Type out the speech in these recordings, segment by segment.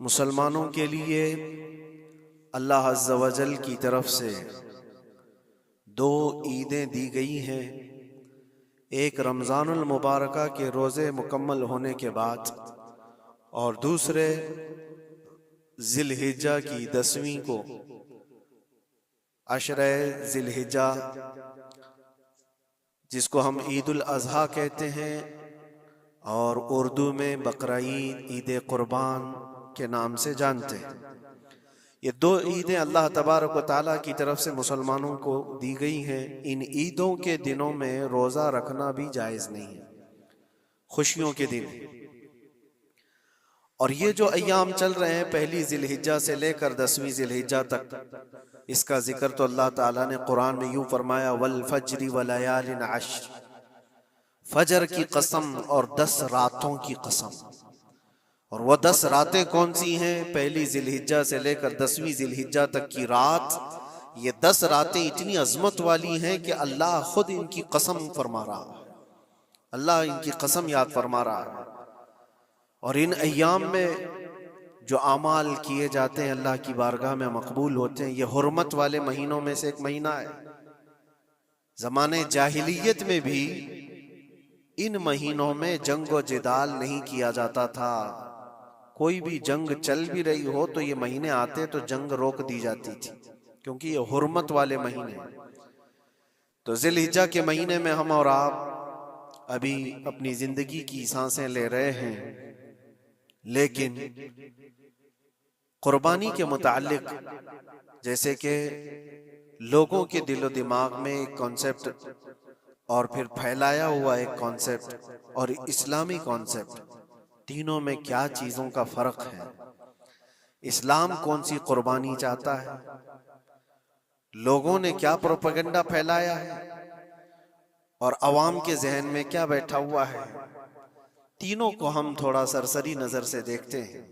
मुसलमानों के लिए अल्लाह अज़्ज़ व जल की तरफ से दो ईदें दी गई हैं। एक रमज़ानुल मुबारका के रोज़े मुकम्मल होने के बाद और दूसरे ज़िलहिज्जा की 10वीं को अशरे ज़िलहिज्जा, जिसको हम ईदुल अज़हा कहते हैं और उर्दू में बकरा ईद, ईद कुर्बान के नाम से जानते हैं। ये दो ईदें अल्लाह तबारक व तआला की तरफ से मुसलमानों को दी गई हैं। इन ईदों के दिनों में रोज़ा रखना भी जायज़ नहीं है, खुशियों के दिन। और ये जो अय्याम चल रहे हैं पहली ज़िलहिज्जा से लेकर 10वीं ज़िलहिज्जा तक, इसका जिक्र तो अल्लाह ताला ने कुरान में यूं फरमाया, वल फज्रि व लयालिन अश्र, फजर की कसम और 10 रातों की कसम। और वो 10 रातें कौन सी हैं? पहली ज़िलहिज्जा से लेकर 10वीं ज़िलहिज्जा तक की रात। ये 10 रातें इतनी अजमत वाली हैं कि अल्लाह खुद इनकी कसम फरमा रहा है, अल्लाह इनकी कसम याद फरमा रहा है। और इन अय्याम में जो आमाल किए जाते हैं अल्लाह की बारगाह में मकबूल होते हैं। ये हुर्मत वाले महीनों में से एक महीना है। ज़माने जाहिलियत में भी इन महीनों में जंग व जिदाल नहीं किया जाता था। कोई भी जंग चल भी रही हो तो ये महीने आते तो जंग रोक दी जाती थी, क्योंकि ये हुर्मत वाले महीने। तो ज़िलहिज्जा के महीने में हम और आप अभी अपनी जिंदगी की सांसें ले रहे हैं, लेकिन कुर्बानी के मुतालिक जैसे कि लोगों के दिलो दिमाग में एक कॉन्सेप्ट और फिर फैलाया हुआ एक कॉन्सेप्ट और इस्लामी कॉन्सेप्ट, तीनों में क्या चीजों का फर्क है। इस्लाम कौन सी कुर्बानी चाहता है, लोगों ने क्या प्रोपेगेंडा फैलाया है और अवाम के जहन में क्या बैठा हुआ है, तीनों को हम थोड़ा सरसरी नजर से देखते हैं।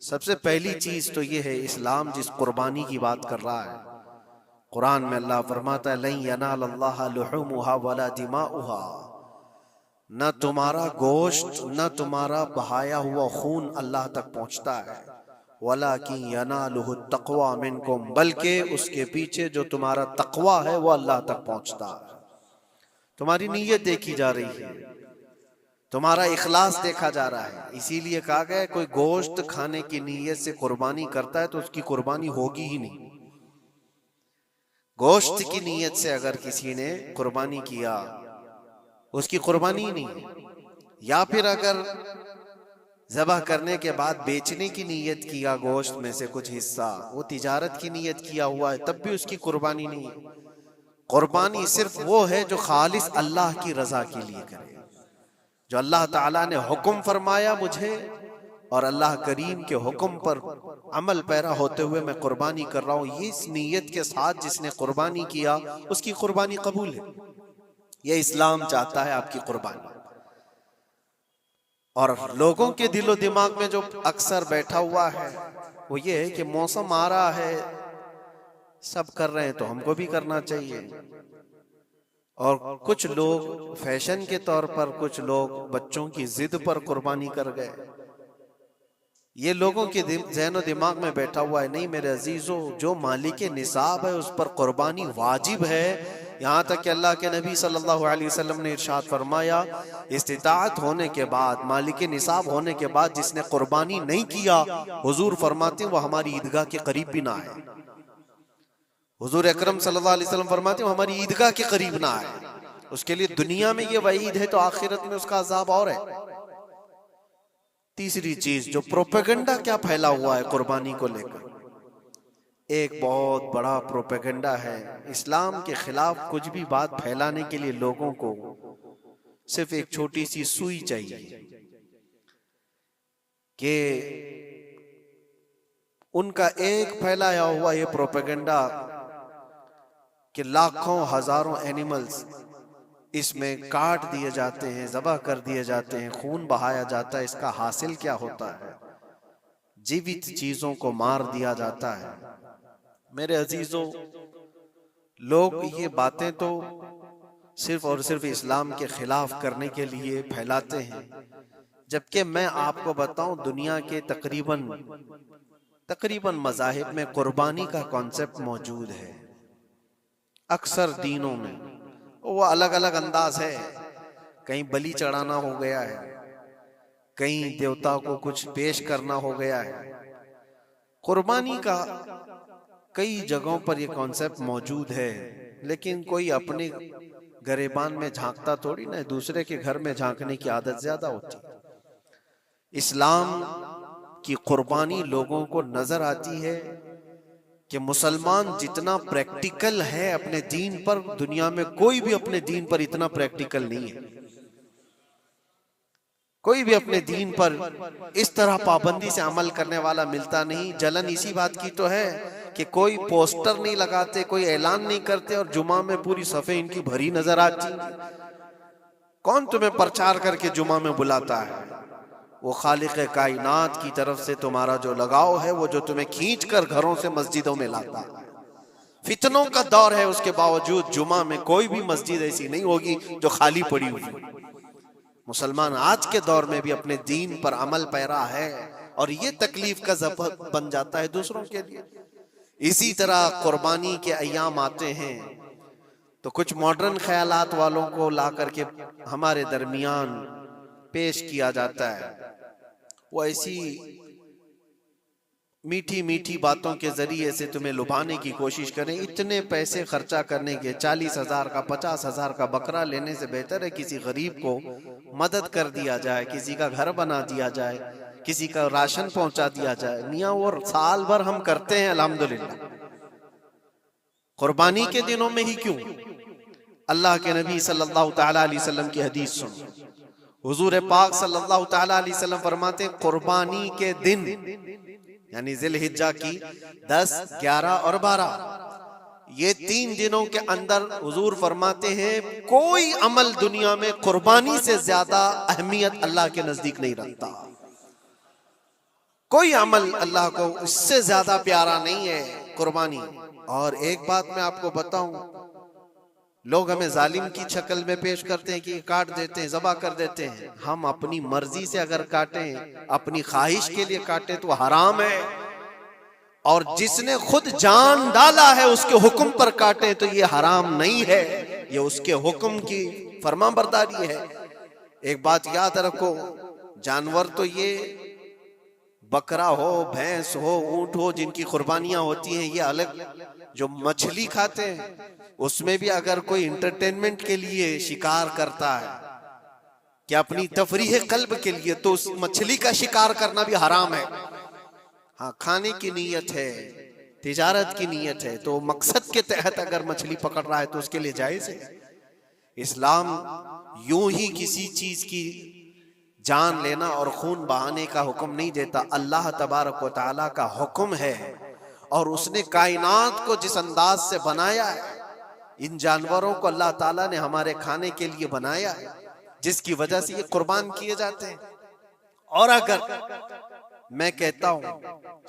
सबसे पहली चीज तो ये है, इस्लाम जिस कुर्बानी की बात कर रहा है, कुरान में अल्लाह फरमाता है, लन यनालल्लाह लुहुमुहा वला दिमाउहा, न तुम्हारा गोश्त न तुम्हारा बहाया हुआ खून अल्लाह तक पहुंचता है, वलाकिन यनालुहु तक़वा मिनकुम, बल्कि उसके पीछे जो तुम्हारा तक़वा है वो अल्लाह तक पहुंचता है। तुम्हारी नीयत देखी जा रही है, तुम्हारा इखलास देखा जा रहा है। इसीलिए कहा गया कोई गोश्त खाने की नीयत से कुर्बानी करता है तो उसकी कुर्बानी होगी ही नहीं। गोश्त की नीयत से अगर किसी ने कुर्बानी किया उसकी कुर्बानी नहीं है। या फिर अगर ज़बह करने के बाद बेचने की नीयत किया गोश्त में से कुछ हिस्सा, वो तिजारत की नीयत किया हुआ है, तब भी उसकी कुर्बानी नहीं है। कुर्बानी सिर्फ वो है जो खालिस अल्लाह की रजा के लिए करे, जो अल्लाह ताला ने हुक्म फरमाया मुझे और अल्लाह करीम के हुक्म पर अमल पैरा होते हुए मैं कुर्बानी कर रहा हूँ, ये इस नीयत के साथ जिसने कुर्बानी किया उसकी कुर्बानी कबूल है। ये इस्लाम चाहता है आपकी कुर्बानी। और लोगों के दिलो दिमाग में जो अक्सर बैठा हुआ है वो ये है कि मौसम आ रहा है, सब कर रहे हैं तो हमको भी करना चाहिए। और कुछ लोग फैशन के तौर पर, कुछ लोग बच्चों की जिद पर कुर्बानी कर गए। ये लोगों के ज़हन दिमाग में बैठा हुआ है। नहीं मेरे अजीजों, जो मालिक निसाब है उस पर कुर्बानी वाजिब है। यहाँ तक कि अल्लाह के नबी सल्लल्लाहु अलैहि वसल्लम ने इरशाद फरमाया, इस्तिताअत होने के बाद, मालिक निसाब होने के बाद जिसने कुर्बानी नहीं किया, हुजूर फरमाते हैं वो हमारी ईदगाह के करीब भी ना आए। हुजूर अकरम सल्लल्लाहु अलैहि वसल्लम फरमाते हैं वो हमारी ईदगाह के करीब ना आए। उसके लिए दुनिया में ये वईद है तो आखिरत में उसका अजाब और है। तीसरी चीज, जो प्रोपेगेंडा क्या फैला हुआ है कुर्बानी को लेकर, एक बहुत बड़ा प्रोपेगेंडा है। इस्लाम के खिलाफ कुछ भी बात फैलाने के लिए लोगों को सिर्फ एक छोटी सी सुई चाहिए कि उनका एक फैलाया हुआ ये प्रोपेगेंडा कि लाखों हजारों एनिमल्स इसमें काट दिए जाते हैं, ज़बह कर दिए जाते हैं, खून बहाया जाता है, इसका हासिल क्या होता है? जीवित चीजों को मार दिया जाता है। मेरे अजीजों, लोग ये बातें तो सिर्फ और सिर्फ इस्लाम के खिलाफ करने के लिए फैलाते हैं, जबकि मैं आपको बताऊं दुनिया के तकरीबन मज़ाहिब में कुर्बानी का कॉन्सेप्ट मौजूद है। अक्सर दीनों में वो अलग अलग अंदाज है, कहीं बलि चढ़ाना हो गया है, कहीं देवता को कुछ पेश करना हो गया है। कुर्बानी का कई जगहों पर ये कॉन्सेप्ट मौजूद है, लेकिन कोई अपने गरेबान में झांकता थोड़ी ना, दूसरे के घर में झांकने की आदत ज्यादा होती है। इस्लाम की कुर्बानी लोगों को नजर आती है कि मुसलमान जितना प्रैक्टिकल है अपने दीन पर, दुनिया में कोई भी अपने दीन पर इतना प्रैक्टिकल नहीं है। कोई भी अपने दीन पर इस तरह पाबंदी से अमल करने वाला मिलता नहीं। जलन इसी बात की तो है कि कोई पोस्टर नहीं लगाते, कोई ऐलान नहीं करते, और जुमा में पूरी सफे इनकी भरी नजर आती। कौन तुम्हें प्रचार करके जुमा में बुलाता है? वो खालिक कायनात की तरफ से तुम्हारा जो लगाव है, वो जो तुम्हें खींच कर घरों से मस्जिदों में लाता है। फितनों का दौर है, उसके बावजूद जुमा में कोई भी मस्जिद ऐसी नहीं होगी जो खाली पड़ी हुई। मुसलमान आज के दौर में भी अपने दीन पर अमल पैरा है, और ये तकलीफ का सबब बन जाता है दूसरों के लिए। इसी तरह कुर्बानी के अय्याम आते हैं तो कुछ मॉडर्न ख्यालात वालों को ला करके हमारे दरमियान पेश किया जाता है। वो ऐसी मीठी मीठी बातों के जरिए से तुम्हें लुभाने की कोशिश करें। इतने पैसे खर्चा करने के, 40,000 का 50,000 का बकरा लेने से बेहतर है किसी गरीब को मदद कर दिया जाए, किसी का घर बना दिया जाए, किसी का राशन पहुंचा दिया जाए। मियाँ वो साल भर हम करते हैं अल्हम्दुलिल्लाह, कुर्बानी के दिनों में ही क्यों? अल्लाह के नबी सल्लल्लाहु तआला अलैहि वसल्लम की हदीस सुन, हुजूर पाक सल्लल्लाहु तआला अलैहि वसल्लम फरमाते हैं कुर्बानी के दिन यानी जिलहिज्जा की 10, 11 और 12, ये 3 दिनों के अंदर हुजूर फरमाते हैं कोई अमल दुनिया में कुर्बानी से ज्यादा अहमियत अल्लाह के नजदीक नहीं रखता। कोई अमल अल्लाह को इससे ज्यादा प्यारा नहीं है कुर्बानी। और एक बात मैं आपको बताऊं, लोग हमें जालिम की शक्ल में पेश करते हैं कि काट देते हैं, ज़बा कर देते हैं। हम अपनी मर्जी से अगर काटें, अपनी ख्वाहिश के लिए काटें तो हराम है, और जिसने खुद जान डाला है उसके हुक्म पर काटें तो ये हराम नहीं है, ये उसके हुक्म की फरमाबरदारी है। एक बात याद रखो, जानवर तो ये बकरा हो, भैंस हो, ऊंट हो, जिनकी कुर्बानियां होती हैं ये अलग। जो मछली खाते हैं उसमें भी अगर कोई इंटरटेनमेंट के लिए शिकार करता है कि अपनी तफरीह कल्ब के लिए, तो उस मछली का शिकार करना भी हराम है। हाँ, खाने की नीयत है, तिजारत की नीयत है, तो मकसद के तहत अगर मछली पकड़ रहा है तो उसके लिए जायज है। इस्लाम यूं ही किसी चीज की जान लेना और खून बहाने का हुक्म नहीं देता। अल्लाह तबारक व तआला का हुक्म है, और उसने कायनात को जिस अंदाज से बनाया है, इन जानवरों को अल्लाह ताला ने हमारे खाने के लिए बनाया है, जिसकी वजह से ये कुर्बान किए जाते हैं। और अगर मैं कहता हूं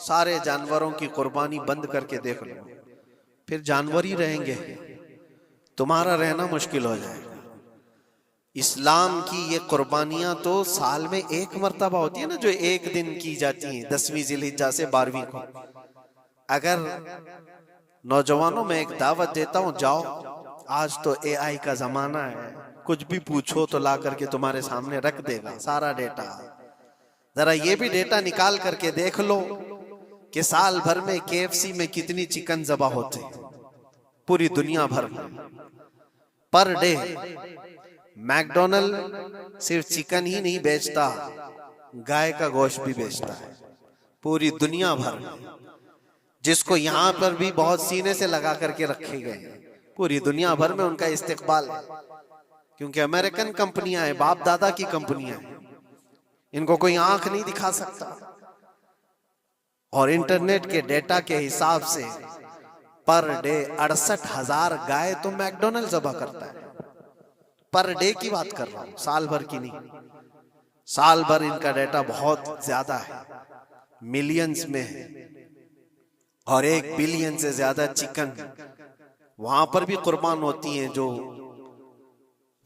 सारे जानवरों की कुर्बानी बंद करके देख लो, फिर जानवर ही रहेंगे, तुम्हारा रहना मुश्किल हो जाएगा। इस्लाम की ये कुर्बानियां तो साल में एक मर्तबा होती है ना, जो एक दिन की जाती है, 10वीं जिलहिज्जा से 12वीं को। अगर नौजवानों में एक दावत देता हूं, जाओ, आज तो AI का जमाना है, कुछ भी पूछो तो ला करके तुम्हारे सामने रख देगा सारा डेटा। जरा ये भी डेटा निकाल करके देख लो कि साल भर में KFC में कितनी चिकन ज़बा होते हैं पूरी दुनिया भर में पर डे। मैकडोनल्ड सिर्फ चिकन ही नहीं बेचता, गाय का गोश्त भी बेचता है पूरी दुनिया भर में, जिसको यहाँ पर भी बहुत सीने से लगा करके रखे गए हैं। पूरी दुनिया भर में उनका इस्तेकबाल है, क्योंकि अमेरिकन कंपनियां हैं, बाप दादा की कंपनियां हैं, इनको कोई आंख नहीं दिखा सकता। और इंटरनेट के डेटा के हिसाब से पर डे 68,000 गाय तो मैकडोनल्ड ज़बह करता है। पर डे की बात कर रहा हूं, साल भर की नहीं। साल भर इनका डेटा बहुत ज्यादा है, मिलियंस में है, और 1 बिलियन से ज्यादा चिकन वहां पर भी कुर्बान होती हैं, जो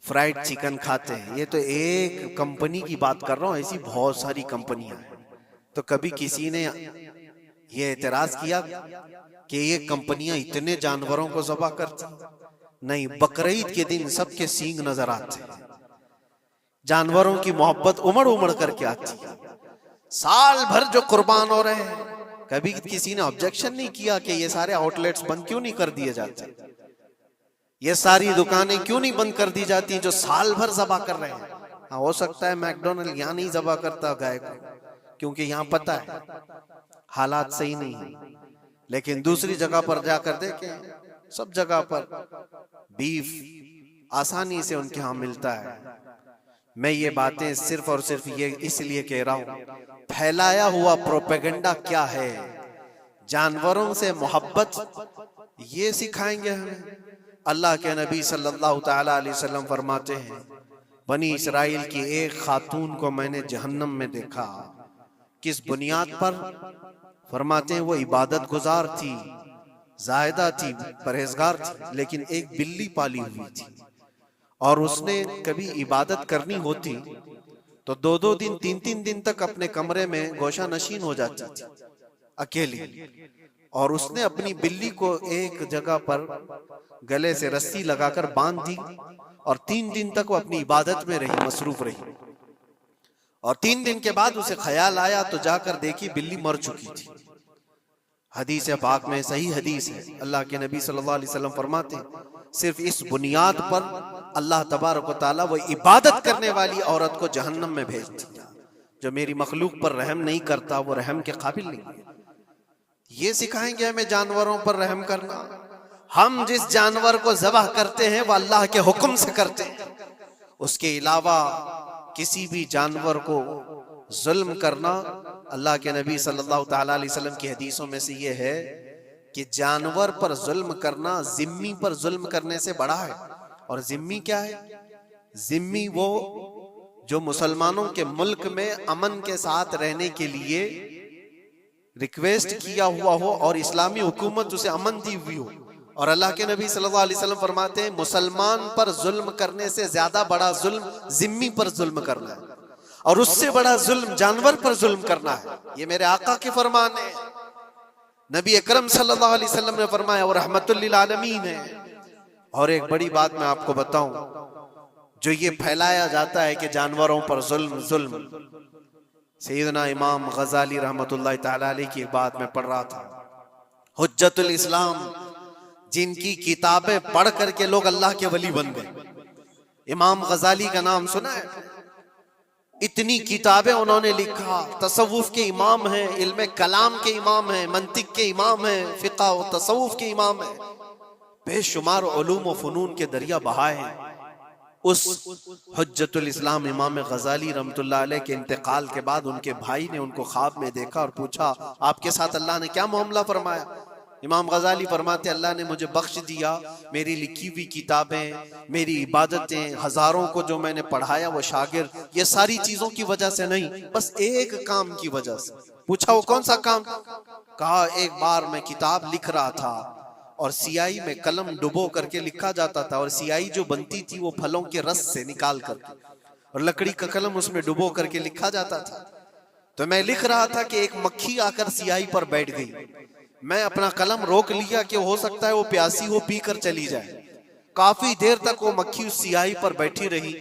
फ्राइड चिकन खाते हैं। ये तो एक कंपनी की बात कर रहा हूं, ऐसी बहुत सारी कंपनियां हैं। तो कभी किसी ने ये एतराज किया कि ये कंपनियां इतने जानवरों को ज़बह करती? नहीं, बकरीद के दिन सबके सींग नजर आते हैं, जानवरों की मोहब्बत उमड़ उमड़ करके आती है। साल भर जो कुर्बान हो रहे हैं, कभी किसी ने ऑब्जेक्शन नहीं किया कि ये सारे आउटलेट्स बंद क्यों नहीं कर दिए जाते, ये सारी दुकानें क्यों नहीं बंद कर दी जाती जो साल भर ज़बह कर रहे हैं। हाँ, हो सकता है मैकडोनल्ड यहाँ नहीं ज़बह करता गाय को, क्योंकि यहाँ पता है हालात सही नहीं है, लेकिन दूसरी जगह पर जाकर देखें, सब जगह पर बीफ आसानी से उनके यहाँ मिलता है। मैं ये बातें सिर्फ और सिर्फ ये इसलिए कह रहा हूं, फैलाया हुआ प्रोपेगेंडा क्या है, जानवरों से मोहब्बत ये सिखाएंगे हमें। अल्लाह के नबी सल्लल्लाहु ताला अलैहि वसल्लम फरमाते हैं, बनी इसराइल की एक खातून को मैंने जहन्नम में देखा। किस बुनियाद पर? फरमाते हैं वो इबादत गुजार थी, जायदा थी, परहेजगार थी, लेकिन एक बिल्ली पाली हुई थी और उसने कभी इबादत करनी होती तो 2-2 दिन 3-3 दिन तक अपने कमरे में गोशा नशीन हो जाती थी अकेली, और उसने अपनी बिल्ली को एक जगह पर गले से रस्सी लगाकर बांध दी और 3 दिन तक वो अपनी इबादत में रही, मसरूफ रही। और 3 दिन के बाद उसे ख्याल आया तो जाकर देखी बिल्ली मर चुकी थी। हदीस पाक में, सही हदीस है, अल्लाह के नबी सल्लल्लाहु अलैहि वसल्लम फरमाते हैं, सिर्फ इस बुनियाद पर अल्लाह तबारक व तआला वो इबादत करने वाली औरत को जहन्नम में भेज दिया। जो मेरी मखलूक पर रहम नहीं करता वो रहम के काबिल नहीं है। ये सिखाएंगे हमें जानवरों पर रहम करना। हम जिस जानवर को ज़बह करते हैं वो अल्लाह के हुक्म से करते हैं, उसके अलावा किसी भी जानवर को जुल्म करना, अल्लाह के नबी सल्लल्लाहु ताला अलैहि वसल्लम की हदीसों में से ये है कि जानवर पर जुल्म करना जिम्मी पर जुल्म करने से बड़ा है। और जिम्मी क्या है? जिम्मी वो जो मुसलमानों के मुल्क में अमन के साथ रहने के लिए रिक्वेस्ट किया हुआ हो और इस्लामी हुकूमत उसे अमन दी हुई हो। और अल्लाह के नबी सल्लल्लाहु अलैहि वसल्लम फरमाते हैं, मुसलमान पर जुल्म करने से ज्यादा बड़ा जुल्म जिम्मी पर जुल्म करना है, और उससे बड़ा जुल्म जानवर पर जुल्म करना है। ये मेरे आका के फरमान है। नबी अकरम सल्लल्लाहु अलैहि वसल्लम ने फरमाया वो रहमतुल लिल आलमीन है। और एक बड़ी बात मैं आपको बताऊं, जो ये फैलाया जाता है कि जानवरों पर जुल्म जुल्म, सैयदना इमाम गजाली रहमतुल्लाह ताला अलैह की बात मैं पढ़ रहा था, हुज्जतुल इस्लाम, जिनकी किताबें पढ़ करके लोग अल्लाह के वली बन गए। इमाम गजाली का नाम सुना है? इतनी किताबें उन्होंने लिखा, तसव्वुफ के इमाम हैं, इल्म कलाम के इमाम हैं, मंतिक के इमाम हैं, फिक़ह और तसव्वुफ के इमाम हैं, बेशुमार उलूम व फनून के दरिया बहाए हैं। उस हुज्जतुल इस्लाम इमाम गजाली रहमतुल्लाह अलैह के इंतकाल के बाद उनके भाई ने उनको ख्वाब में देखा और पूछा, आपके साथ अल्लाह ने क्या मामला फरमाया? इमाम गजाली फरमाते, अल्लाह ने मुझे बख्श दिया, मेरी लिखी हुई किताबें, मेरी इबादतें, हजारों को जो मैंने पढ़ाया वो शागिर्द, ये सारी चीजों की वजह से नहीं, बस एक काम की वजह से। पूछा वो कौन सा काम? कहा एक बार मैं किताब लिख रहा था और सियाही में कलम डुबो करके लिखा जाता था, और सियाही जो बनती थी वो फलों के रस से निकाल करके, और लकड़ी का कलम उसमें डुबो करके लिखा जाता था। तो मैं लिख रहा था कि एक मक्खी आकर सियाही पर बैठ गई। मैं अपना कलम रोक लिया कि हो सकता है वो प्यासी हो, पी कर चली जाए। काफी देर तक वो मक्खी उस सियाही पर बैठी रही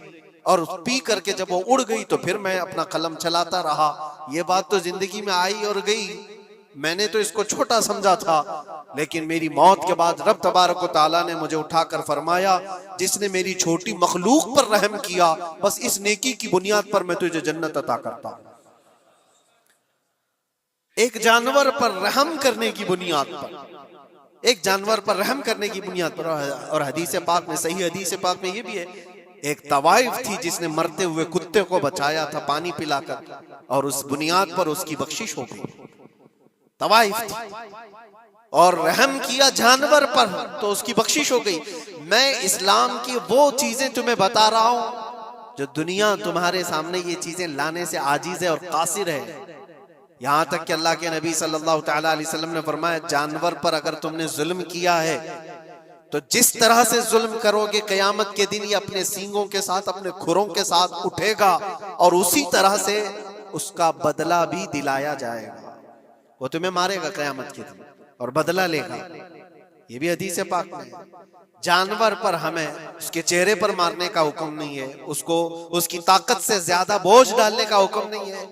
और पी करके जब वो उड़ गई तो फिर मैं अपना कलम चलाता रहा। ये बात तो जिंदगी में आई और गई, मैंने तो इसको छोटा समझा था, लेकिन मेरी मौत के बाद रब तबारक व तआला ने मुझे उठाकर फरमाया, जिसने मेरी छोटी मखलूक पर रहम किया, बस इस नेकी की बुनियाद पर मैं तुझे जन्नत अता करता हूं। एक जानवर पर रहम करने की बुनियाद पर, एक जानवर पर रहम करने की बुनियाद पर। और हदीस पाक में, सही हदीस पाक में ये भी है, एक तवाइफ थी जिसने मरते हुए कुत्ते को बचाया था पानी पिलाकर, और उस बुनियाद पर उसकी बख्शिश हो गई। तवाइफ थी और रहम किया जानवर पर तो उसकी बख्शिश हो गई। मैं इस्लाम की वो चीजें तुम्हें बता रहा हूं जो दुनिया तुम्हारे सामने ये चीजें लाने से आजीज है और कासिर है। यहां तक कि अल्लाह के नबी सल्लल्लाहु ताला अलैहि वसल्लम ने फरमाया, जानवर पर अगर तुमने जुल्म किया है तो जिस तरह से जुल्म करोगे क़यामत के दिन ये अपने सींगों के साथ, अपने खुरों के साथ उठेगा और उसी तरह से उसका बदला भी दिलाया जाएगा। वो तुम्हें मारेगा क़यामत के दिन और बदला लेगा। ये भी हदीस पाक में है। जानवर पर हमें उसके चेहरे पर मारने का हुक्म नहीं है, उसको उसकी ताकत से ज्यादा बोझ डालने का हुक्म नहीं है।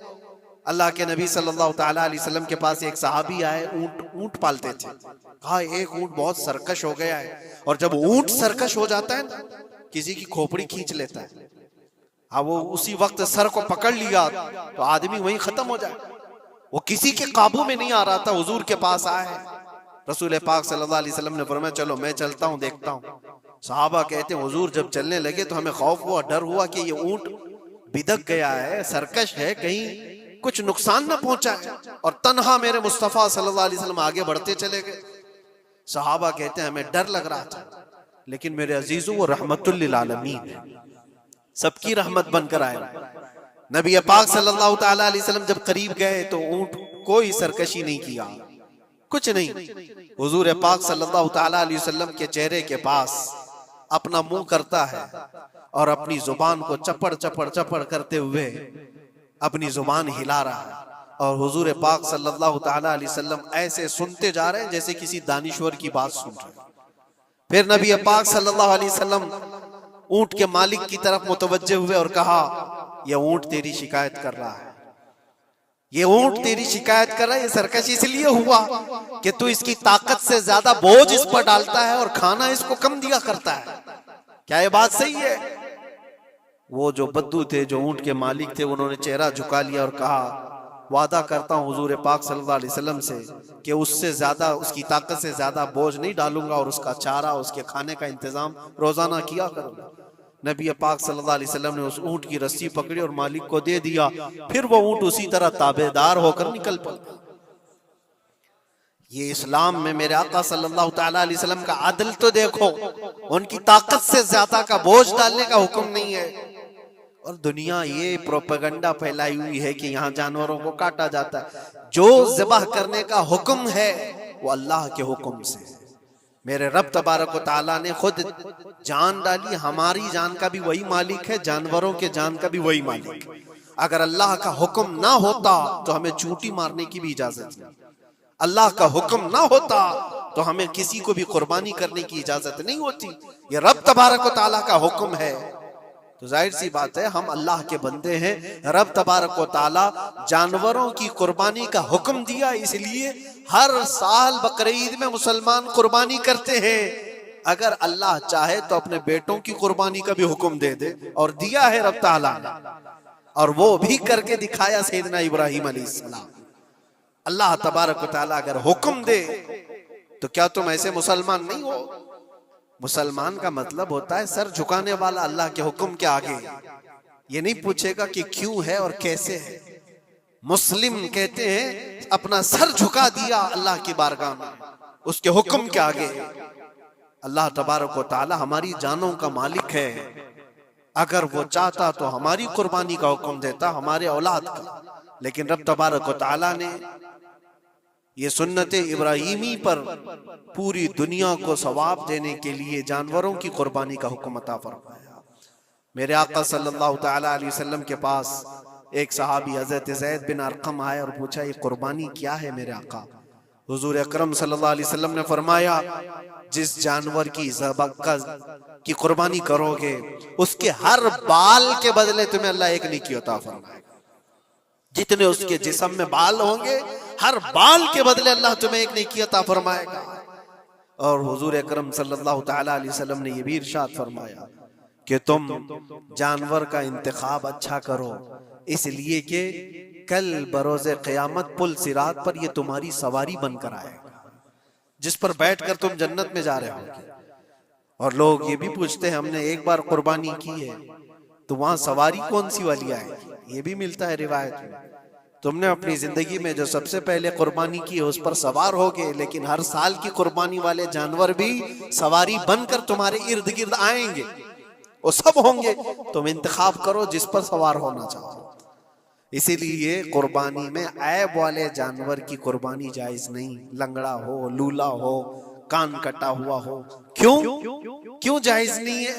अल्लाह के नबी सल्लल्लाहु ताला अलैहि वसल्लम के पास एक सहाबी आए, ऊंट पालते थे। कहा एक ऊंट बहुत सरकश हो गया है, और जब ऊंट सरकश हो जाता है ना, किसी की खोपड़ी खींच लेता है। हाँ, वो उसी वक्त सर को पकड़ लिया तो आदमी वहीं खत्म हो जाए। वो किसी के काबू में नहीं आ रहा था, हुजूर के पास आए। रसूल पाक सल्लल्लाहु अलैहि वसल्लम ने फरमाया चलो मैं चलता हूँ, देखता हूँ। सहाबा कहते हैं हुजूर जब चलने लगे तो हमें खौफ हुआ, डर हुआ कि ये ऊंट बिदक गया है, सरकश है, कहीं कुछ नुकसान न पहुंचाए। और तन्हा मेरे मुस्तफा सल्लल्लाहु अलैहि वसल्लम आगे बढ़ते चले गए। सहाबा कहते हैं हमें डर लग रहा था, लेकिन मेरे अजीजों वो रहमतुल लिल आलमीन है, सबकी रहमत बनकर आए। नबी पाक सल्लल्लाहु ताला अलैहि वसल्लम जब करीब गए तो ऊंट कोई सरकशी नहीं किया, कुछ नहीं। हुजूर पाक सल्लल्लाहु ताला अलैहि वसल्लम के चेहरे के पास अपना मुंह करता है और अपनी जुबान को चपड़ चपड़ चपड़ करते हुए अपनी जुबान हिला रहा है। और हुजूर पाक सल्लल्लाहु ताला अलैहि वसल्लम ऐसे सुनते जा रहे हैं जैसे किसी दानिश्वर की बात सुन रहे हैं। फिर नबी पाक सल्लल्लाहु अलैहि वसल्लम ऊंट के मालिक की तरफ मुतवज्जे हुए और कहा यह ऊंट तेरी शिकायत कर रहा है, ये ऊंट तेरी शिकायत कर रहा है। ये सरकश इसलिए हुआ कि तू इसकी ताकत से ज्यादा बोझ इस पर डालता है और खाना इसको कम दिया करता है। क्या ये बात सही है? वो जो बद्दू थे, जो ऊंट के मालिक थे, उन्होंने चेहरा झुका लिया और कहा वादा करता हूं हुजूर पाक सल्लल्लाहु अलैहि वसल्लम से कि उससे ज्यादा, उसकी ताकत से ज्यादा बोझ नहीं डालूंगा और उसका चारा, उसके खाने का इंतजाम रोजाना किया करूंगा। नबी पाक सल्लल्लाहु अलैहि वसल्लम ने उस ऊंट की रस्सी पकड़ी और मालिक को दे दिया। फिर वो ऊंट उसी तरह ताबेदार होकर निकल पड़ा। ये इस्लाम में मेरे आका सल्लल्लाहु ताला अलैहि वसल्लम का अदल तो देखो, उनकी ताकत से ज्यादा का बोझ डालने का हुक्म नहीं है। और दुनिया ये प्रोपेगेंडा फैलाई हुई है कि यहाँ जानवरों को काटा जाता है। जो ज़िबाह करने का हुक्म है वो अल्लाह के हुक्म से। मेरे रब तबारक व तआला ने खुद जान डाली, हमारी जान का भी वही मालिक है, जानवरों के जान का भी वही मालिक। अगर अल्लाह का हुक्म ना होता तो हमें चूंटी मारने की भी इजाजत नहीं। अल्लाह का हुक्म ना होता तो हमें किसी को भी कुर्बानी करने की इजाजत नहीं होती। ये रब तबारक व तआला का हुक्म है, तो जाहिर सी बात है हम अल्लाह के बंदे हैं। रब तबारक व तआला जानवरों की कुर्बानी का हुक्म दिया, इसलिए हर साल बकरीद में मुसलमान कुर्बानी करते हैं। अगर अल्लाह चाहे तो अपने बेटों की कुर्बानी का भी हुक्म दे दे, और दिया है रब तआला ने, और वो भी करके दिखाया सैयदना इब्राहिम अलैहिस्सलाम। अल्लाह तबारक व तआला अगर हुक्म दे तो क्या तुम ऐसे मुसलमान नहीं हो? मुसलमान का मतलब होता है सर झुकाने वाला अल्लाह के हुक्म के आगे। ये नहीं पूछेगा कि क्यों है और कैसे है। मुस्लिम कहते हैं अपना सर झुका दिया अल्लाह की बारगाह में, उसके हुक्म के आगे। अल्लाह तबारक व तआला हमारी जानों का मालिक है। अगर वो चाहता तो हमारी कुर्बानी का हुक्म देता, हमारे औलाद का। लेकिन रब तबारक व तआला ने ये सुन्नत इब्राहिमी पर पूरी दुनिया को सवाब देने के लिए जानवरों की कुर्बानी का हुक्म अता फरमाया। मेरे आका सल्लल्लाहु ताला अलैहि वसल्लम के पास एक सहाबी हजरत ज़ैद बिन अरकम आए और पूछा ये कुर्बानी क्या है मेरे आका? हुजूर अकरम सल्लल्लाहु अलैहि वसल्लम ने फरमाया जिस जानवर की कुर्बानी करोगे उसके हर बाल के बदले तुम्हें अल्लाह एक नेकी अता फरमाएगा। जितने उसके जिस्म में बाल होंगे हर बाल के बदले अल्लाह तुम्हें एक नेकी अता फरमाएगा। और हुजूर अकरम सल्लल्लाहु ताला अलैहि वसल्लम ने यह भी इरशाद फरमाया कि तुम जानवर का इंतखाब अच्छा करो, इसलिए कि कल बरोज़े क़यामत पुल सिरात पर ये तुम्हारी सवारी बनकर आएगा, जिस पर बैठकर तुम जन्नत में जा रहे होगे। और लोग ये भी पूछते हैं हमने एक बार कुर्बानी की है तो वहां सवारी कौन सी वाली आएगी? ये भी मिलता है रिवायत में। तुमने अपनी जिंदगी में जो सबसे पहले कुर्बानी की है उस पर सवार होगे, लेकिन हर साल की कुर्बानी वाले जानवर भी सवारी बनकर तुम्हारे इर्द गिर्द आएंगे, वो सब होंगे। तुम इंतखाब करो जिस पर सवार होना चाहो। इसीलिए कुर्बानी में ऐब वाले जानवर की कुर्बानी जायज नहीं। लंगड़ा हो, लूला हो, कान कटा हुआ हो, क्यों जायज नहीं है?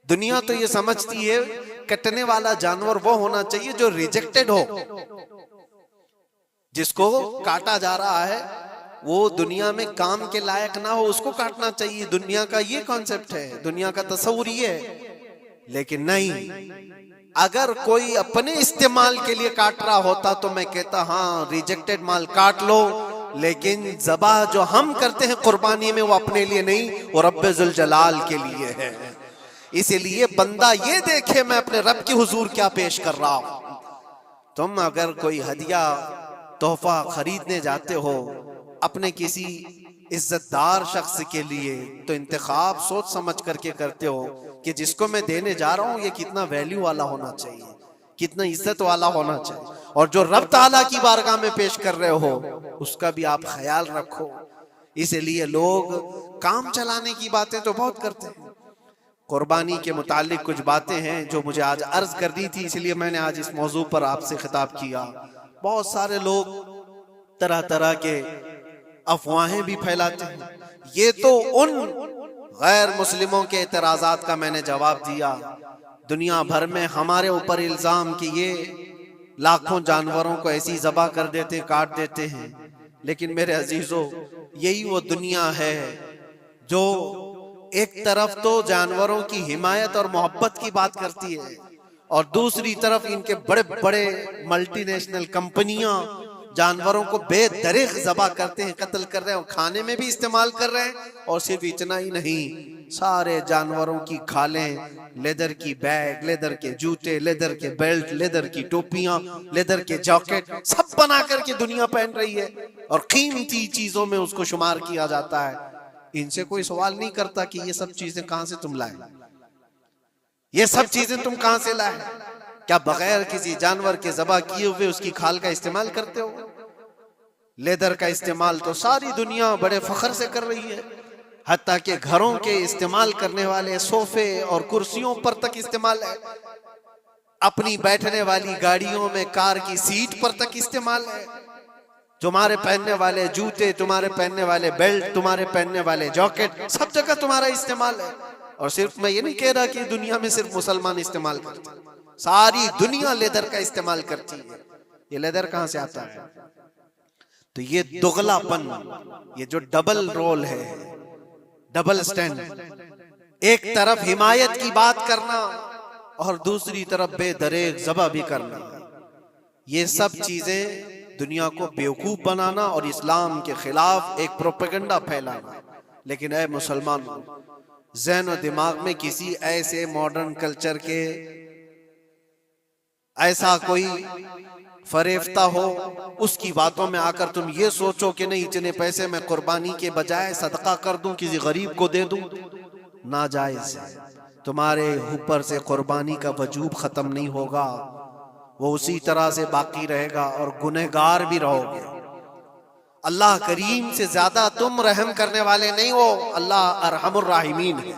दुनिया तो ये समझती है कटने वाला जानवर वो होना चाहिए जो रिजेक्टेड हो, जिसको काटा जा रहा है वो दुनिया में काम के लायक ना हो, उसको काटना चाहिए। दुनिया का ये कॉन्सेप्ट है, दुनिया का तस्वूर ये है। लेकिन नहीं, अगर कोई अपने इस्तेमाल के लिए काट रहा होता तो मैं कहता हाँ रिजेक्टेड माल काट लो, लेकिन ज़बा जो हम करते हैं कुर्बानी में वो अपने लिए नहीं, वो रब्बे जुल जलाल के लिए है। इसीलिए बंदा ये देखे मैं अपने रब की हुजूर क्या पेश कर रहा हूं। तुम अगर कोई हदिया तोहफा खरीदने जाते हो अपने किसी इज्जतदार शख्स के लिए, तो इंतखाब सोच समझ करके करते हो कि जिसको मैं देने जा रहा हूं ये कितना वैल्यू वाला होना चाहिए, कितना इज्जत वाला होना चाहिए, और जो रब ताला की बारगाह में पेश कर रहे हो उसका भी आप ख्याल रखो। इसलिए लोग काम चलाने की बातें तो बहुत करते हैं। कुर्बानी के मुतालिक कुछ बातें हैं जो मुझे आज अर्ज करनी थी, इसलिए मैंने आज इस मौजू पर आपसे खिताब किया। बहुत सारे लोग तरह तरह के अफवाहें भी फैलाते हैं। ये तो उन गैर मुस्लिमों के एतराजात का मैंने जवाब दिया। दुनिया भर में हमारे ऊपर इल्जाम कि ये लाखों जानवरों को ऐसी ज़बा कर देते, काट देते हैं। लेकिन मेरे अजीजों, यही वो दुनिया है जो एक तरफ तो जानवरों की हिमायत और मोहब्बत की बात करती है और दूसरी तरफ इनके बड़े बड़े मल्टीनेशनल कंपनियां जानवरों को बेदरीग ज़बा करते हैं, कत्ल कर रहे हैं और खाने में भी इस्तेमाल कर रहे हैं। और सिर्फ इतना ही नहीं, सारे जानवरों की खालें, लेदर की बैग, लेदर के जूते, लेदर के बेल्ट, लेदर की टोपियां, लेदर के जैकेट सब बना करके दुनिया पहन रही है और कीमती चीजों में उसको शुमार किया जाता है। इनसे कोई सवाल नहीं करता कि ये सब चीजें कहां से तुम लाए, ये सब चीजें तुम कहां से लाए? क्या बगैर किसी जानवर के ज़बा किए हुए उसकी खाल का इस्तेमाल करते हो? लेदर का इस्तेमाल तो सारी दुनिया बड़े फख्र से कर रही है, हत्ता के घरों के इस्तेमाल करने वाले सोफे और कुर्सियों पर तक इस्तेमाल है, अपनी बैठने वाली गाड़ियों में कार की सीट पर तक इस्तेमाल है। तुम्हारे पहनने वाले जूते, तुम्हारे पहनने वाले बेल्ट, तुम्हारे पहनने वाले जैकेट, सब जगह तुम्हारा इस्तेमाल है। और सिर्फ मैं ये नहीं कह रहा कि दुनिया में सिर्फ मुसलमान इस्तेमाल करते हैं, सारी दुनिया लेदर का इस्तेमाल करती है। ये लेदर कहां से आता है? तो ये दुगलापन, ये जो डबल रोल है, डबल स्टैंड, एक तरफ हिमायत की बात करना और दूसरी तरफ बेदरेग ज़बा भी करना, ये सब चीजें दुनिया को बेवकूफ बनाना और इस्लाम के खिलाफ एक प्रोपेगेंडा फैलाना। लेकिन ऐ मुसलमान, ज़हन और दिमाग में किसी ऐसे मॉडर्न कल्चर के ऐसा कोई फरेफ्ता हो, उसकी बातों में आकर तुम ये सोचो कि नहीं इतने पैसे मैं कुर्बानी के बजाय सदका कर दूं, किसी गरीब को दे दूं, नाजायज है। तुम्हारे ऊपर से कुर्बानी का वजूब खत्म नहीं होगा, वो उसी तरह से बाकी रहेगा और गुनहगार भी रहोगे। अल्लाह करीम से ज्यादा तुम रहम करने वाले नहीं हो, अल्लाह अरहमुर राहिमीन है।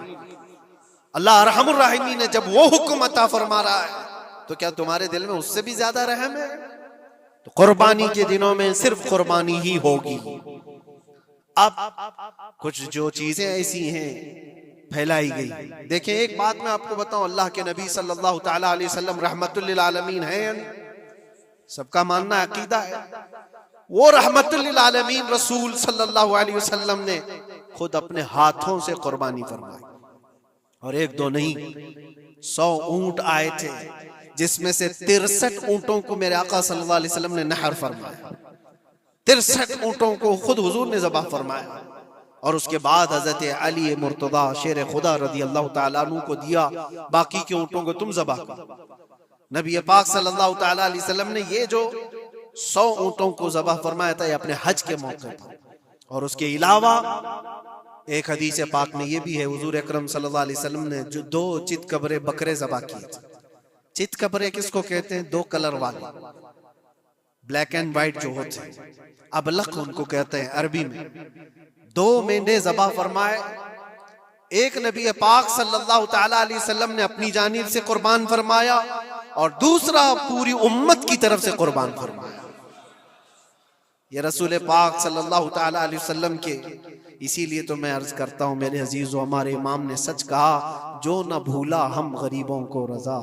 अल्लाह अरहमुर राहिमीन है। जब वो हुक्म अता फरमा रहा है तो क्या तुम्हारे दिल में उससे भी ज्यादा रहम है? तो कुर्बानी के दिनों में सिर्फ कुर्बानी ही होगी। अब कुछ जो चीजें ऐसी हैं फैलाई गई, देखें एक बात मैं आपको बताऊं, अल्लाह के नबी सल्लल्लाहु ताला अलैहि वसल्लम रहमतुल लिल आलमीन हैं, सबका मानना अकीदा है। वो रहमतुल लिल आलमीन रसूल सल्लल्लाहु अलैहि वसल्लम ने खुद अपने हाथों से कुर्बानी फरमाई, और एक दो नहीं 100 ऊंट आए थे, जिसमें से 63 ऊंटों को मेरे आका सल्लल्लाहु अलैहि वसल्लम ने नहर फरमाया। 63 ऊंटों को खुद हुजूर ने ज़बह फरमाया और उसके बाद हजरत अली मुर्तदा शेर खुदा रदी अल्लाह ताला अन्हु को दिया, बाकी के ऊंटों को तुम ज़बह करो। नबी पाक सल्लल्लाहु ताला अलैहि वसल्लम ने ये जो 100 ऊंटों को ज़बह फरमाया था ये अपने हज के मौके पर। और उसके अलावा एक हदीस पाक में ये भी है, हुजूर अकरम सल्लल्लाहु अलैहि वसल्लम ने जो 2 चितकबरे बकरे ज़बह किए थे। चितकबरे किसको कहते हैं? 2 कलर वाले, ब्लैक एंड व्हाइट जो होते हैं, अबलक उनको कहते हैं अरबी में। 2 मेंढे ज़बह फरमाए, एक नबी पाक सल्लल्लाहु ताला अलैहि वसल्लम ने अपनी जानिब से कुर्बान फरमाया और दूसरा पूरी उम्मत की तरफ से कुर्बान फरमाया। ये रसूल पाक सल्लल्लाहु ताला अलैहि वसल्लम के, इसीलिए तो मैं अर्ज करता हूँ मेरे अजीजों, हमारे इमाम ने सच कहा, जो न भूला हम गरीबों को रजा,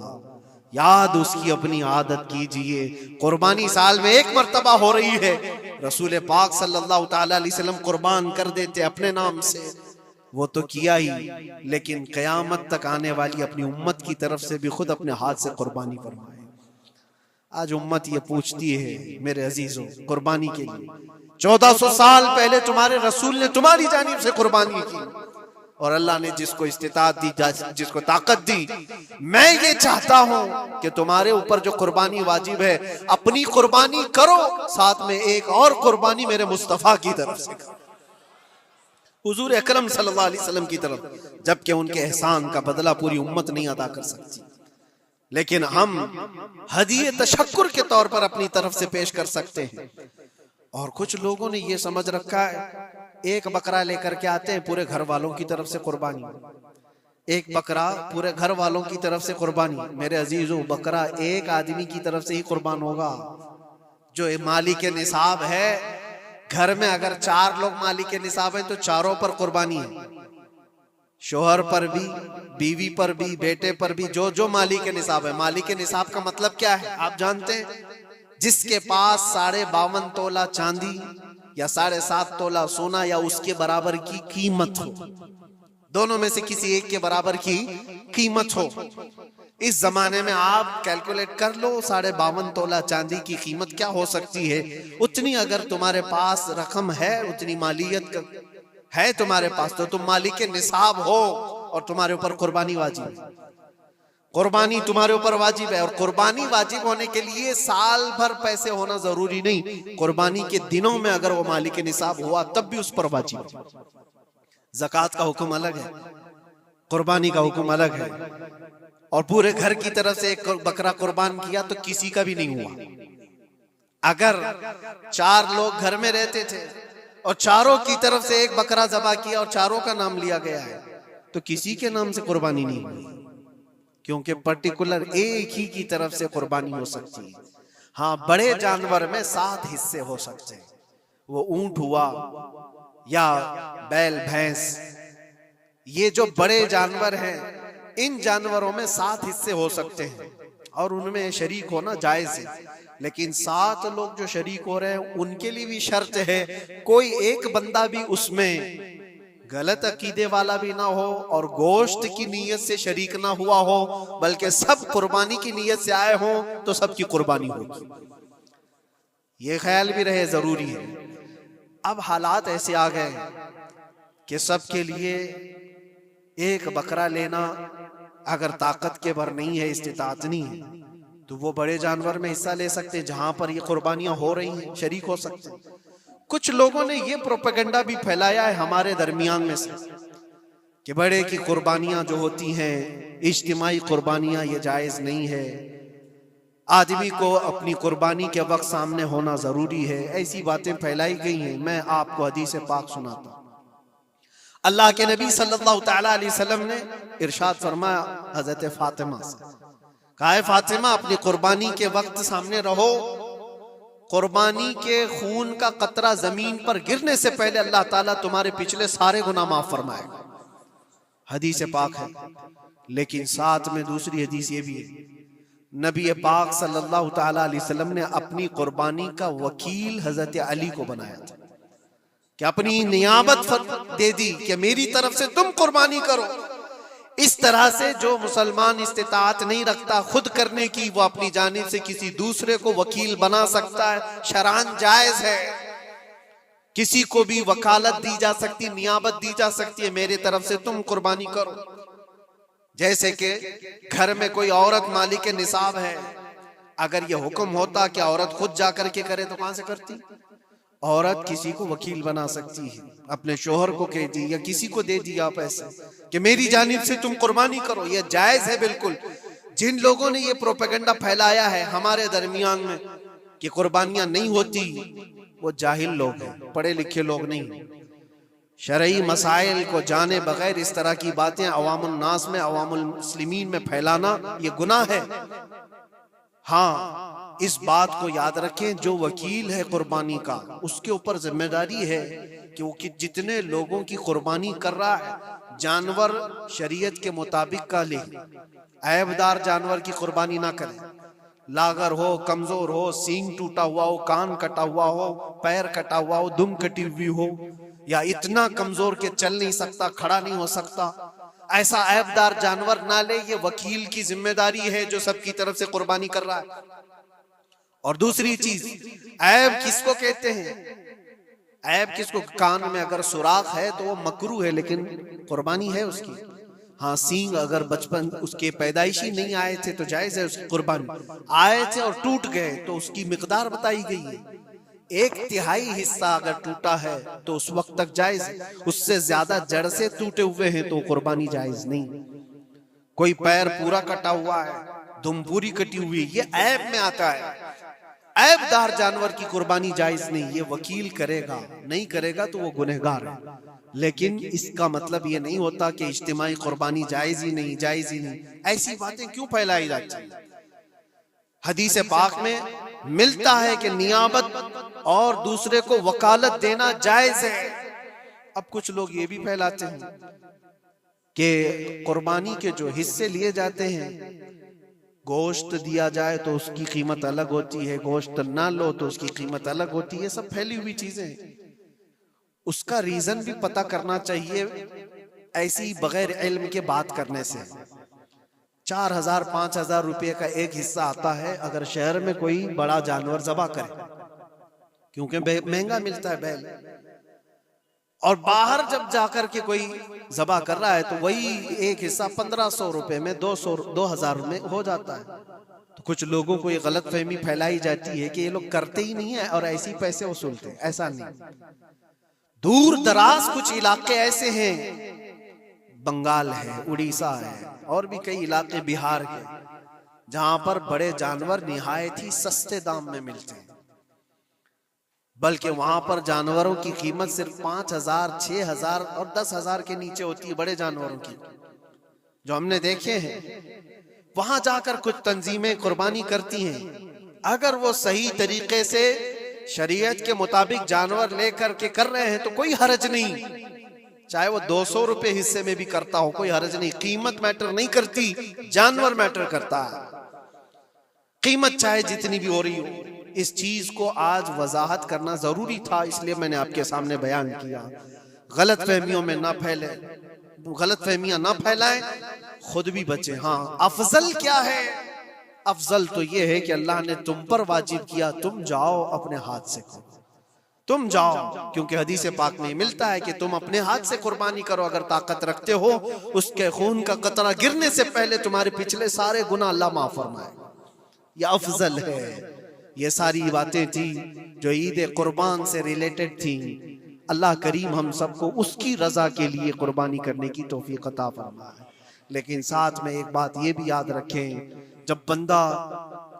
याद उसकी अपनी आदत कीजिए। कुर्बानी साल में एक मर्तबा हो रही है, रसूल पाक सल्लल्लाहु ताला अलैहि वसल्लम कुर्बान कर देते अपने नाम से, वो तो किया ही, लेकिन कयामत तक आने वाली अपनी उम्मत की तरफ से भी खुद अपने हाथ से कुर्बानी फरमाए। आज उम्मत ये पूछती है मेरे अजीजों, कुर्बानी के लिए 1400 साल पहले तुम्हारे रसूल ने तुम्हारी जानिब से कुर्बानी की, और अल्लाह ने जिसको इस्तिताअत दी, जिसको ताकत दी, मैं ये चाहता हूं कि तुम्हारे ऊपर जो कुर्बानी वाजिब है, अपनी कुर्बानी करो, साथ में एक और कुर्बानी मेरे मुस्तफा की तरफ से करो, हुजूर अकरम सल्लल्लाहु अलैहि वसल्लम की तरफ, जबकि उनके एहसान का बदला पूरी उम्मत नहीं अदा कर सकती, लेकिन हम हदिये तशक्कुर के तौर पर अपनी तरफ से पेश कर सकते हैं। और कुछ लोगों ने ये समझ रखा है, एक बकरा लेकर के आते हैं, पूरे घर वालों की तरफ से कुर्बानी, एक बकरा पूरे घर वालों की तरफ से कुर्बानी। मेरे अजीजों, बकरा एक आदमी की तरफ से ही कुर्बान होगा जो मालिक निसाब है। घर में अगर 4 लोग मालिक निसाब है तो चारों पर कुर्बानी है, शोहर पर भी, बीवी पर भी, बेटे पर भी, जो जो मालिक निसाब है। मालिक निसाब का मतलब क्या है आप जानते हैं? जिसके पास 52.5 तोला चांदी या 7.5 तोला सोना या उसके बराबर की कीमत हो, दोनों में से किसी एक के बराबर की कीमत हो। इस जमाने में आप कैलकुलेट कर लो 52.5 तोला चांदी की कीमत क्या हो सकती है। उतनी अगर तुम्हारे पास रकम है, उतनी मालियत है तुम्हारे पास, तो तुम मालिक निसाब हो और तुम्हारे ऊपर कुर्बानी वाजिब है। कुर्बानी तुम्हारे ऊपर वाजिब है, और कुर्बानी वाजिब होने के लिए साल भर पैसे होना जरूरी नहीं, कुर्बानी के दिनों में अगर वो मालिक निसाब हुआ तब भी उस पर वाजिब है। ज़कात का हुक्म अलग है, कुर्बानी का हुक्म अलग है। और पूरे घर की तरफ से एक बकरा कुर्बान किया तो किसी का भी नहीं हुआ। अगर 4 लोग घर में रहते थे और चारों की तरफ से एक बकरा ज़बा किया और चारों का नाम लिया गया है, तो किसी के नाम से कुर्बानी नहीं हुई, क्योंकि पर्टिकुलर एक ही की तरफ से कुर्बानी हो सकती है। हाँ, बड़े जानवर में 7 हिस्से हो सकते हैं, वो ऊंट हुआ या बैल भैंस, ये जो बड़े जानवर हैं, इन जानवरों में 7 हिस्से हो सकते हैं और उनमें शरीक होना जायज है। लेकिन 7 लोग जो शरीक हो रहे हैं उनके लिए भी शर्त है, कोई एक बंदा भी उसमें गलत अकीदे वाला भी ना हो और गोश्त की नीयत से शरीक ना हुआ हो, बल्कि सब कुर्बानी की नीयत से आए हो तो सबकी कुर्बानी होगी। ये ख्याल भी रहे, जरूरी है। अब हालात ऐसे आ गए कि सबके लिए एक बकरा लेना अगर ताकत के भर नहीं है, इस्तिताअत नहीं है, तो वो बड़े जानवर में हिस्सा ले सकते हैं जहां पर ये कुर्बानियां हो रही हैं, शरीक हो सकते हैं। कुछ लोगों ने ये प्रोपेगेंडा भी फैलाया है हमारे दरमियान में से कि बड़े की कुर्बानियां जो होती हैं, इज्तिमाई कुर्बानियां, ये जायज नहीं है, आदमी को अपनी कुर्बानी के वक्त सामने होना जरूरी है। ऐसी बातें फैलाई गई हैं। मैं आपको हदीस पाक सुनाता हूं। अल्लाह के नबी सल्लल्लाहु तआला अलैहि वसल्लम ने इरशाद फरमाया हजरत फातिमा से, कहा फातिमा अपनी कुर्बानी के वक्त सामने रहो, कुर्बानी के खून का कतरा जमीन पर गिरने से पहले अल्लाह ताला तुम्हारे पिछले सारे गुनाह माफ फरमाएगा। हदीस पाक है, लेकिन साथ में दूसरी हदीस ये भी है, नबी पाक सल्लल्लाहु तआला अलैहि वसल्लम ने अपनी कुर्बानी का वकील हजरत अली को बनाया था कि अपनी नियाबत दे दी कि मेरी तरफ से तुम कुर्बानी करो। इस तरह से जो मुसलमान इस्तिताअत नहीं रखता खुद करने की, वो अपनी जानिब से किसी दूसरे को वकील बना सकता है, शरअन जायज है। किसी को भी वकालत दी जा सकती, नियाबत दी जा सकती है, मेरी तरफ से तुम कुर्बानी करो। जैसे कि घर में कोई औरत मालिक निसाब है, अगर यह हुक्म होता कि औरत खुद जाकर के करे तो कहां से करती? औरत किसी को वकील बना सकती है, अपने शोहर को कह दी या किसी को दे दिया पैसे कि मेरी जानिब से तुम कुर्बानी करो, यह जायज है बिल्कुल। जिन लोगों ने ये प्रोपेगेंडा फैलाया है हमारे दरमियान में कि कुर्बानियां नहीं होती, वो जाहिल लोग हैं, पढ़े लिखे लोग नहीं। शरई मसाइल को जाने बगैर इस तरह की बातें अवामुल नास में, अवामुल मुस्लिमीन में फैलाना ये गुनाह है। हाँ, इस बात को याद रखें, जो वकील है कुर्बानी का, उसके ऊपर जिम्मेदारी है कि वो जितने लोगों की कुर्बानी कर रहा है, जानवर शरीयत के मुताबिक का ले, ऐबदार जानवर की कुर्बानी ना करे। लागर हो, कमजोर हो, सींग टूटा हुआ हो, कान कटा हुआ हो, पैर कटा हुआ हो, दुम कटी हुई हो, या इतना कमजोर के चल नहीं सकता, खड़ा नहीं हो सकता, ऐसा ऐबदार जानवर ना ले। ये वकील की जिम्मेदारी है जो सबकी तरफ से कुर्बानी कर रहा है। और दूसरी चीज, ऐब किसको कहते हैं? ऐब किसको? कान में अगर सुराख है तो वो मकरू है, लेकिन कुर्बानी है उसकी। हाँ, सींग अगर बचपन उसके पैदाइशी नहीं आए थे तो जायज है उसकी कुर्बानी। आए थे और टूट गए तो उसकी मिकदार बताई गई है। 1/3 हिस्सा अगर टूटा है तो उस वक्त तक जायज है। उससे ज्यादा जड़ से टूटे हुए हैं तो कुर्बानी जायज नहीं। कोई पैर पूरा कटा हुआ है, दुम पूरी कटी हुई, ये ऐब में आता है। ऐबदार जानवर की कुर्बानी जायज नहीं। ये वकील करेगा, नहीं करेगा तो वो गुनहगार है। लेकिन इसका मतलब ये नहीं होता कि इज्तिमाई कुर्बानी जायज ही नहीं, जायज ही नहीं। ऐसी बातें क्यों फैलाई जाती हैं? हदीस पाक में मिलता है कि नियाबत और दूसरे को वकालत देना जायज है। अब कुछ लोग ये भी फैलाते हैं कि कुर्बानी के जो हिस्से लिए जाते हैं, गोश्त दिया जाए तो उसकी कीमत अलग होती है, गोश्त ना लो तो उसकी कीमत अलग होती है। सब फैली हुई चीजें हैं। उसका रीजन भी पता करना चाहिए। ऐसी बगैर इल्म के बात करने से 4,000-5,000 रुपए का एक हिस्सा आता है अगर शहर में कोई बड़ा जानवर ज़बा करे, क्योंकि महंगा मिलता है बैल। और बाहर जब जाकर के कोई ज़बा कर रहा है तो वही एक हिस्सा 1,500 रुपए में, 2,000 में हो जाता है। तो कुछ लोगों को ये गलत फहमी फैलाई जाती है कि ये लोग करते ही नहीं है और ऐसे ही पैसे वसूलते हैं। ऐसा नहीं। दूर दराज कुछ इलाके ऐसे हैं, बंगाल है, उड़ीसा है, और भी कई इलाके बिहार के, जहां पर बड़े जानवर निहायत ही सस्ते दाम में मिलते हैं। बल्कि वहां पर जानवरों की कीमत सिर्फ 5,000, 6,000 और 10,000 के नीचे होती है, बड़े जानवरों की, जो हमने देखे हैं। वहां जाकर कुछ तंजीमें कुर्बानी करती हैं। अगर वो सही तरीके से शरीयत के मुताबिक जानवर लेकर के कर रहे हैं तो कोई हर्ज नहीं। चाहे वो 200 रुपए हिस्से में भी करता हो, कोई हर्ज नहीं। कीमत मैटर नहीं करती, जानवर मैटर करता है। कीमत चाहे जितनी भी हो रही हो। इस चीज को आज वजाहत करना जरूरी था, इसलिए मैंने आपके सामने बयान किया। गलत फहमियों में ना फैले, गलत फहमियां ना फैलाएं, खुद भी बचे। हाँ, अफजल क्या है? अफजल तो ये है कि अल्लाह ने तुम पर वाजिब किया, तुम जाओ अपने हाथ से करो, तुम जाओ। क्योंकि हदीस पाक में मिलता है कि तुम अपने हाथ से कुर्बानी करो अगर ताकत रखते हो। उसके खून का कतरा गिरने से पहले तुम्हारे पिछले सारे गुनाह अल्लाह माफ फरमाएगा। यह अफजल है। ये सारी बातें थी जो ईद कुर्बान से रिलेटेड थी। अल्लाह करीम हम सबको उसकी रजा के लिए कुर्बानी करने की तौफीक अता फरमाए। लेकिन साथ में एक बात ये भी याद रखें, जब बंदा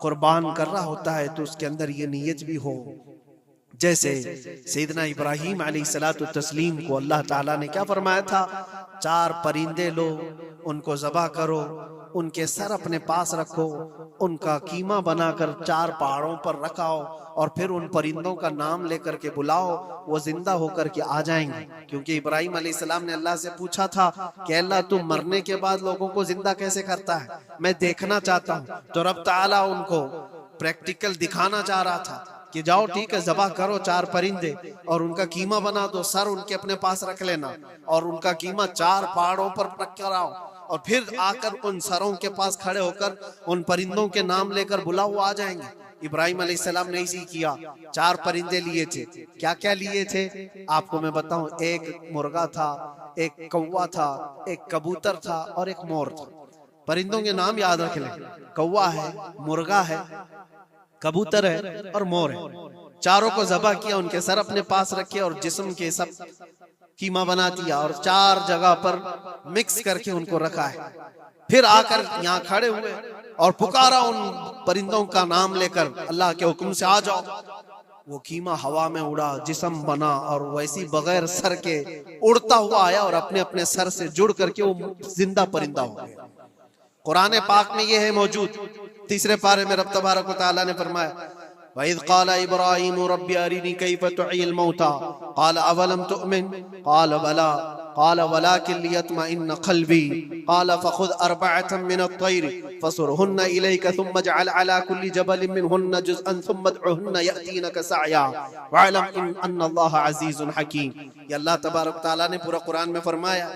कुर्बान कर रहा होता है तो उसके अंदर ये नीयत भी हो, जैसे सैयदना इब्राहीम अलैहिस्सलातु तस्लीम को अल्लाह ताला ने क्या फरमाया था? 4 परिंदे लो, उनको ज़बा करो, उनके सर अपने पास रखो, उनका कीमा बनाकर 4 पहाड़ों पर रखाओ और फिर उन परिंदों का नाम लेकर के बुलाओ, वो जिंदा होकर के आ जाएंगे। क्योंकि इब्राहीम अलैहिस्सलाम ने अल्लाह से पूछा था कि अल्लाह तू मरने के बाद लोगों को जिंदा कैसे करता है, मैं देखना चाहता हूँ। तो रब ताला उनको प्रैक्टिकल दिखाना चाह रहा था कि जाओ ठीक है, ज़बा करो 4 परिंदे और उनका कीमा बना दो, सर उनके अपने पास रख लेना और उनका कीमा 4 पहाड़ों पर रख कर आओ और फिर आकर उन सरों के पास खड़े होकर उन परिंदों के नाम लेकर बुलाओ, वो आ जाएंगे। इब्राहीम अलैहिस्सलाम ने इसी किया। 4 परिंदे लिए थे। क्या क्या लिए थे आपको मैं बताऊं? एक मुर्गा था, एक कौवा था, एक कबूतर था और एक मोर था। परिंदों के नाम याद रख लें। कौवा है, मुर्गा है, कबूतर है और मोर है। चारों को ज़बा किया, उनके सर अपने पास रखे और जिस्म के सब कीमा बना दिया और 4 जगह पर मिक्स करके उनको रखा है। फिर आकर यहाँ खड़े हुए और पुकारा उन परिंदों का नाम लेकर, अल्लाह के हुक्म से आ जाओ। वो कीमा हवा में उड़ा, जिस्म बना और वैसी बगैर सर के उड़ता हुआ आया और अपने अपने सर से जुड़ करके वो जिंदा परिंदा हो गया। कुरान पाक में ये है मौजूद। तीसरे पारे में रब तबारक व तआला ने फरमाया, वइज़ क़ाल इब्राहीम रब्बी अरिनी कैफ़ तुह्यिल मौता क़ाल अवलम तुअमिन क़ाल बला क़ाल वलाकिन लियत्मइन्न क़ल्बी क़ाल फ़ख़ुज़ अर्बअतम मिनत-तैर फ़सुरहुन्न इलैका थुम्मा जअल अला कुल्लि जबलिन मिनहुन्न जुज़अन थुम्मा उदउहुन्न यअतीनका सअया वअलम अन्नल्लाह अज़ीज़ुन हकीम। ये अल्लाह तबारक व तआला ने पूरा कुरान में फरमाया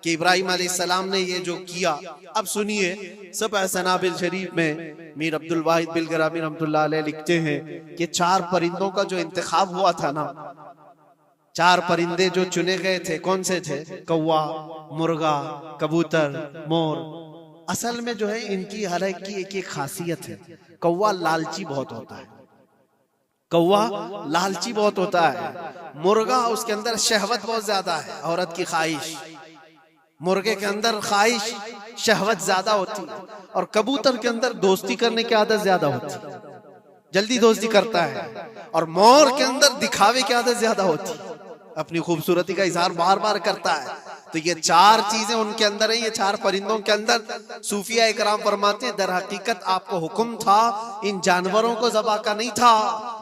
कि इब्राहिम अलैहिस्सलाम ने ये जो किया। अब सुनिए, सबअ सनाबिल शरीफ में मीर अब्दुल वाहिद बिलगरामी रहमतुल्लाह अलैह लिखते हैं कि 4 परिंदों का जो इंतखाब हुआ था ना, 4 परिंदे जो चुने गए थे, कौन से थे? कौवा, मुर्गा, कबूतर, मोर। असल में जो है इनकी हर एक की एक एक खासियत है। कौवा लालची बहुत होता है, कौवा लालची बहुत होता है। मुर्गा, उसके अंदर शहवत बहुत ज्यादा है, औरत की ख्वाहिश। मुर्गे के अंदर ख्वाहिश शहवत ज्यादा होती है। और कबूतर के अंदर दोस्ती करने की आदत ज्यादा होती है, जल्दी दोस्ती करता है। और मोर के अंदर दिखावे की आदत ज्यादा होती है, अपनी खूबसूरती का इजहार बार बार करता है। तो ये 4 चीजें उनके अंदर है, ये 4 परिंदों के अंदर। सूफिया इकराम फरमाते हैं, दर हकीकत आपको हुक्म था इन जानवरों को ज़बा का नहीं था।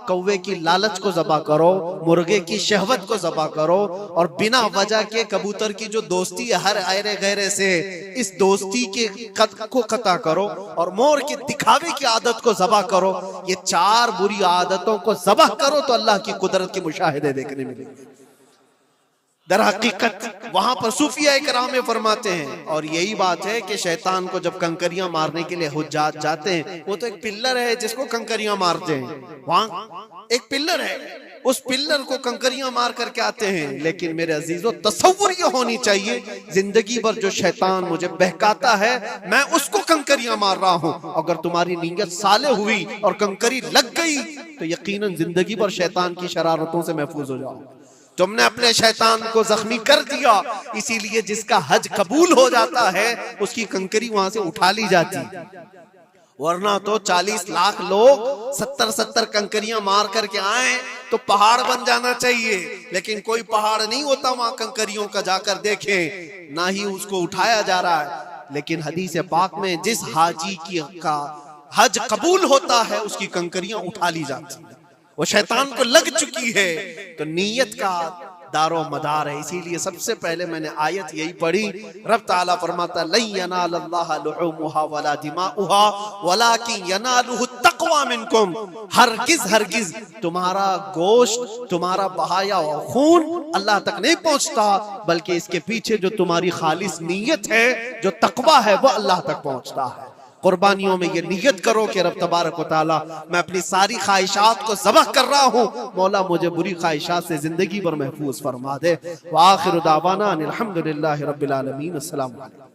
कौवे की लालच को ज़बा करो, मुर्गे की शहवत को ज़बा करो, और बिना वजह के कबूतर की जो दोस्ती है हर आयरे गैरे से, इस दोस्ती के कद को कता करो, और मोर के दिखावे की आदत को ज़बा करो। ये 4 बुरी आदतों को ज़बा करो तो अल्लाह की कुदरत के मुशाहिदे देखने मिलेंगे। दर हकीकत वहां पर सूफिया इकराम में फरमाते हैं, और यही बात है कि शैतान को जब कंकरियां मारने के लिए हुज्जात जाते हैं, वो तो एक पिल्लर है जिसको कंकरियां मारते हैं। वहां एक पिल्लर है, उस पिल्लर को कंकरियां मार करके आते हैं। लेकिन मेरे अजीजों, तसव्वुर ये होनी चाहिए, जिंदगी भर जो शैतान मुझे बहकाता है, मैं उसको कंकरियां मार रहा हूं। अगर तुम्हारी नीयत साले हुई और कंकरी लग गई तो यकीनन जिंदगी भर शैतान की शरारतों से महफूज हो जाओ। तुमने अपने शैतान को जख्मी कर दिया, इसीलिए जिसका हज कबूल हो जाता है उसकी कंकरी वहां से उठा ली जाती। वरना तो 40 लाख लोग 70-70 कंकरियां मार करके आए तो पहाड़ बन जाना चाहिए, लेकिन कोई पहाड़ नहीं होता वहां कंकरियों का। जाकर देखे, ना ही उसको उठाया जा रहा है। लेकिन हदीस पाक में जिस हाजी का हज कबूल होता है उसकी कंकरियां उठा ली जाती है। वो शैतान को लग चुकी है, तो नीयत का दारो मदार है। इसीलिए सबसे पहले मैंने आयत यही पढ़ी। रब ताला फरमाता, लन यनालल्लाह लुहुमुहा वला दिमाउहा वलाकिन यनालुहु तक़वा मिनकुम। हरगिज हरगिज तुम्हारा गोश्त, तुम्हारा बहाया हुआ खून अल्लाह तक नहीं पहुंचता, बल्कि इसके पीछे जो तुम्हारी खालिस नीयत है, जो तक़वा है, वो अल्लाह तक पहुंचता है। कुर्बानियों में ये नियत करो कि रब तबारक व तआला, मैं अपनी सारी ख्वाहिशात को ज़बह कर रहा हूँ, मौला मुझे बुरी ख्वाहिशात से जिंदगी भर महफूज फरमा दे। व आखिरु दावाना अनिल हम्दुलिल्लाहि रब्बिल आलमीन। अस्सलामु अलैकुम।